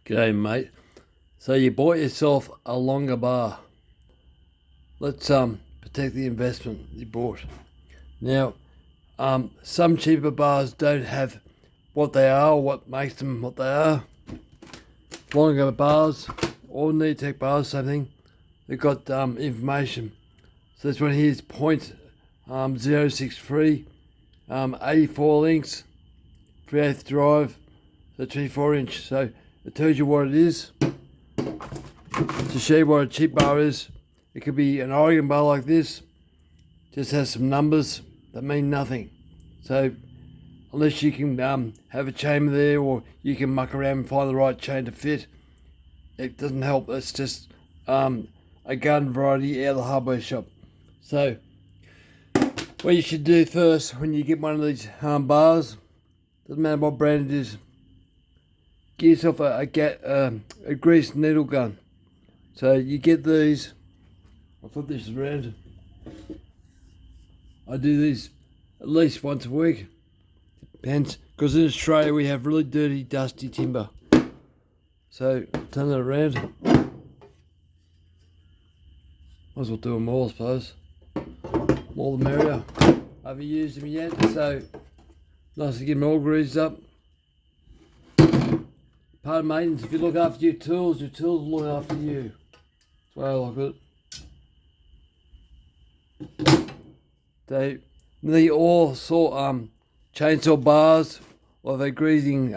G'day, mate. So you bought yourself a longer bar. Let's protect the investment you bought. Now, some cheaper bars don't have what they are or what makes them what they are. Longer bars, all Neatec bars, same thing. They've got information. So this one here is point 063, 84 links, 3/8 drive, so 24 inch. So it tells you what it is. To show you what a cheap bar is, it could be an Oregon bar like this, just has some numbers that mean nothing. So unless you can have a chamber there, or you can muck around and find the right chain to fit, it doesn't help. It's just a garden variety out of the hardware shop. So what you should do first when you get one of these bars, doesn't matter what brand it is, get yourself a greased needle gun. So you get these, I'll flip this around. I do these at least once a week. Depends, because in Australia we have really dirty, dusty timber. So turn it around. Might as well do them all, I suppose. More the merrier. I haven't used them yet, so nice to get them all greased up. Part of maintenance, if you look after your tools will look after you. That's the way I look at it. They all saw chainsaw bars, or they're greasing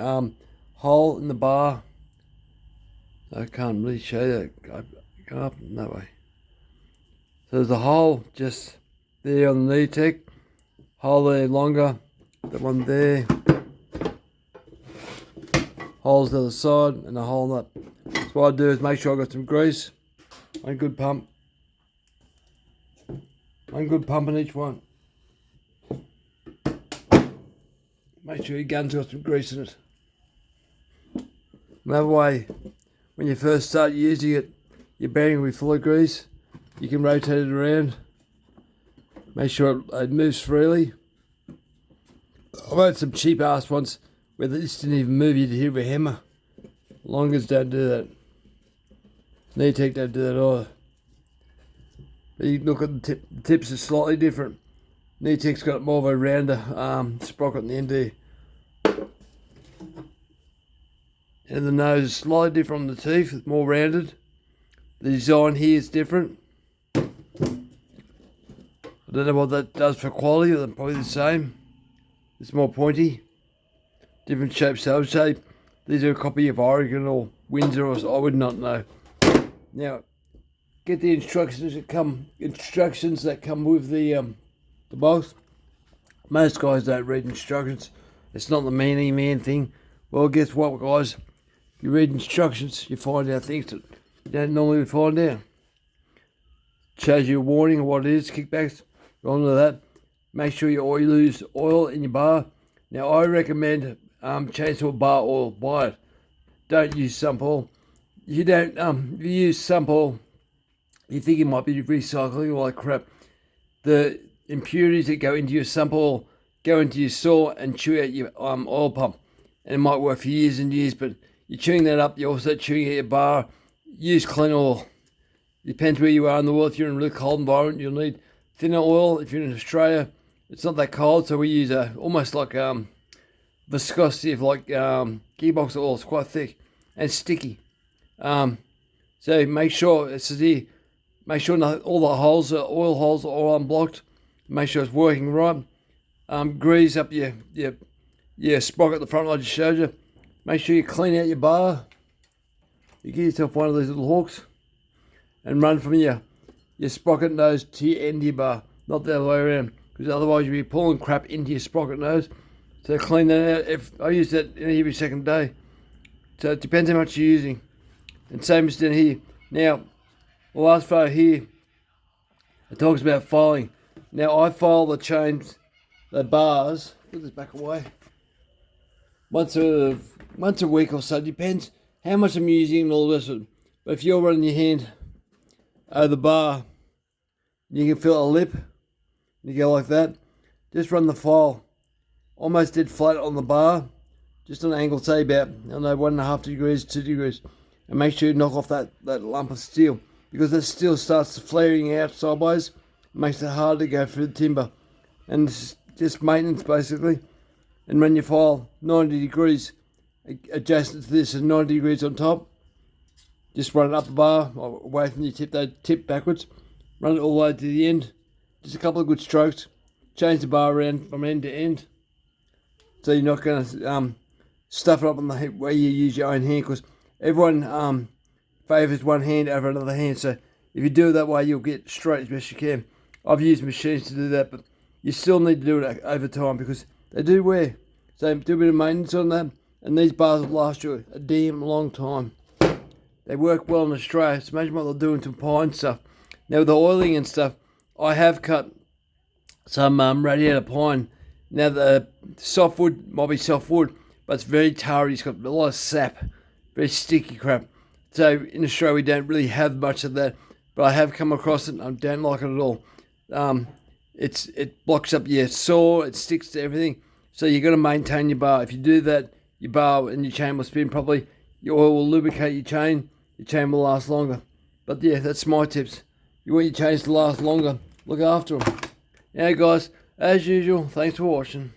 hole in the bar. I can't really show you that. Go up that way. So there's a hole just there on the Neatec, hole there longer, that one there, holes the other side, and a hole in that. So what I do is make sure I got some grease, one good pump in each one. Make sure your gun's got some grease in it. That way, when you first start using it, your bearing will be full of grease. You can rotate it around. Make sure it moves freely. I've had some cheap ass ones where this didn't even move. You'd hear a hammer. Longers don't do that. Neatec don't do that either. But you look at the tips are slightly different. Neatec's got more of a rounder sprocket in the end there. And the nose is slightly different on the teeth, it's more rounded. The design here is different. I don't know what that does for quality, they're probably the same. It's more pointy. Different shapes, so I would say these are a copy of Oregon or Windsor, or I would not know. Now, get the instructions that come with the box. Most guys don't read instructions. It's not the man thing. Well, guess what, guys? You read instructions, you find out things that you don't normally find out. Shows you a warning of what it is, kickbacks. Go on to that. Make sure you use oil in your bar. Now, I recommend chainsaw bar oil. Buy it. Don't use sump oil. You don't. If you use sump oil, you think it might be recycling all that crap. The impurities that go into your sump oil go into your saw and chew out your oil pump, and it might work for years and years. But you're chewing that up. You're also chewing out your bar. Use clean oil. Depends where you are in the world. If you're in a really cold environment, you'll need thinner oil. If you're in Australia, it's not that cold, so we use almost like viscosity of like gearbox oil. It's quite thick and sticky. So make sure it's here. Make sure all the holes, oil holes, are all unblocked. Make sure it's working right. Grease up your sprocket at the front, like I just showed you. Make sure you clean out your bar. You get yourself one of these little hooks and run from your sprocket nose to your end of your bar, not the other way around, because otherwise you'll be pulling crap into your sprocket nose. So clean that out. I use that every second day. So it depends how much you're using. And same as down here. Now, the last photo here, it talks about filing. Now I file the chains, the bars, put this back away, once a week or so. Depends how much I'm using and all the rest of it. But if you're running your hand over the bar, you can feel a lip, you go like that, just run the file almost dead flat on the bar, just on an angle, say about, I don't know, 1.5 degrees, 2 degrees, and make sure you knock off that lump of steel, because that steel starts flaring out sideways, makes it hard to go through the timber, and it's just maintenance basically. And when you file 90 degrees adjacent to this and 90 degrees on top, just run it up the bar, or away from your tip, that tip backwards, run it all the way to the end, just a couple of good strokes, change the bar around from end to end, so you're not going to stuff it up on the where you use your own hand, because everyone favours one hand over another hand, so if you do it that way you'll get straight as best you can. I've used machines to do that, but you still need to do it over time because they do wear, so do a bit of maintenance on them, and these bars will last you a damn long time. They work well in Australia, so imagine what they'll do into pine stuff. Now with the oiling and stuff, I have cut some radiator pine. Now the softwood might be softwood, but it's very tarry, it's got a lot of sap, very sticky crap. So in Australia we don't really have much of that, but I have come across it and I don't like it at all. It blocks up your saw, it sticks to everything, so you've got to maintain your bar. If you do that, your bar and your chain will spin properly, your oil will lubricate your chain will last longer. But yeah, that's my tips. You want your chains to last longer, look after them. Yeah guys, as usual, thanks for watching.